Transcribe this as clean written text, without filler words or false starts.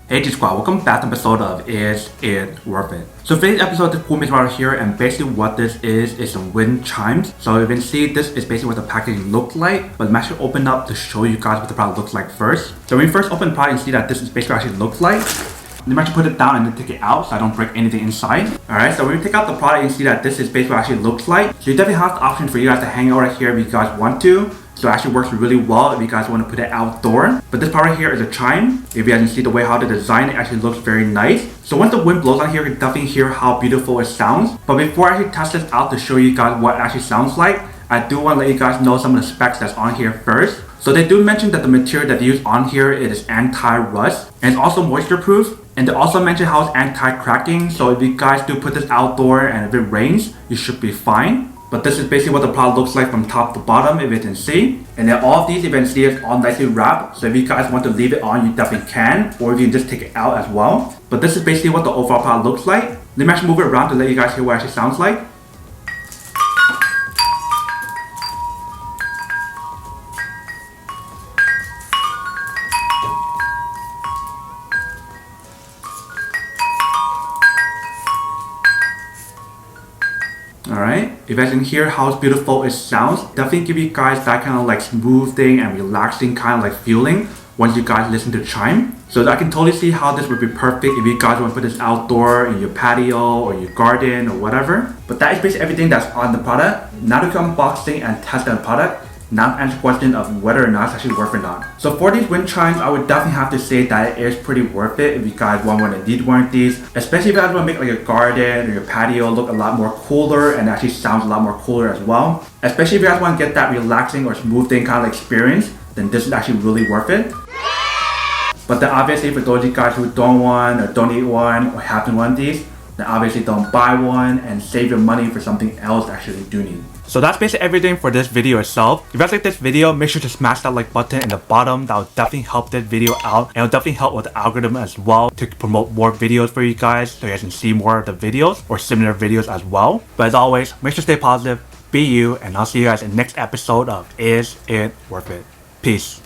Hey G Squad, welcome back to an episode of Is It Worth It? So today's episode, the cool right here, and basically what this is some wind chimes. So you can see this is basically what the packaging looks like, but I'm actually open up to show you guys what the product looks like first. So when you first open the product, you see that this is basically what it actually looks like. Let me actually put it down and then take it out so I don't break anything inside. Alright, so when you take out the product, you see that this is basically what it actually looks like. So you definitely have the option for you guys to hang out right here if you guys want to. So it actually works really well if you guys want to put it outdoor. But this part right here is a chime. If you guys can see the way how the design, it actually looks very nice. So once the wind blows on here, you can definitely hear how beautiful it sounds. But before I actually test this out to show you guys what it actually sounds like, I do want to let you guys know some of the specs that's on here first. So they do mention that the material that they use on here, it is anti-rust and it's also moisture proof. And they also mention how it's anti-cracking. So if you guys do put this outdoor and if it rains, you should be fine. But this is basically what the product looks like from top to bottom, if you can see. And then all of these, if you can see, is all nicely wrapped. So if you guys want to leave it on, you definitely can. Or you can just take it out as well. But this is basically what the overall product looks like. Let me actually move it around to let you guys hear what it actually sounds like. Alright, if you guys can hear how beautiful it sounds, definitely give you guys that kind of like smoothing and relaxing kind of like feeling once you guys listen to chime. So I can totally see how this would be perfect if you guys want to put this outdoor in your patio or your garden or whatever. But that is basically everything that's on the product. Now to unboxing and testing the product. Now to answer the question of whether or not it's actually worth it or not. So for these wind chimes, I would definitely have to say that it is pretty worth it if you guys want to need one of these. Especially if you guys want to make like your garden or your patio look a lot more cooler and actually sounds a lot more cooler as well. Especially if you guys want to get that relaxing or smoothing kind of experience, then this is actually really worth it. But then obviously for those of you guys who don't want or don't need one or have one of these, then obviously don't buy one and save your money for something else that actually do need. So that's basically everything for this video itself. If you guys like this video, make sure to smash that like button in the bottom. That will definitely help this video out. And it will definitely help with the algorithm as well to promote more videos for you guys so you guys can see more of the videos or similar videos as well. But as always, make sure to stay positive, be you, and I'll see you guys in the next episode of Is It Worth It? Peace.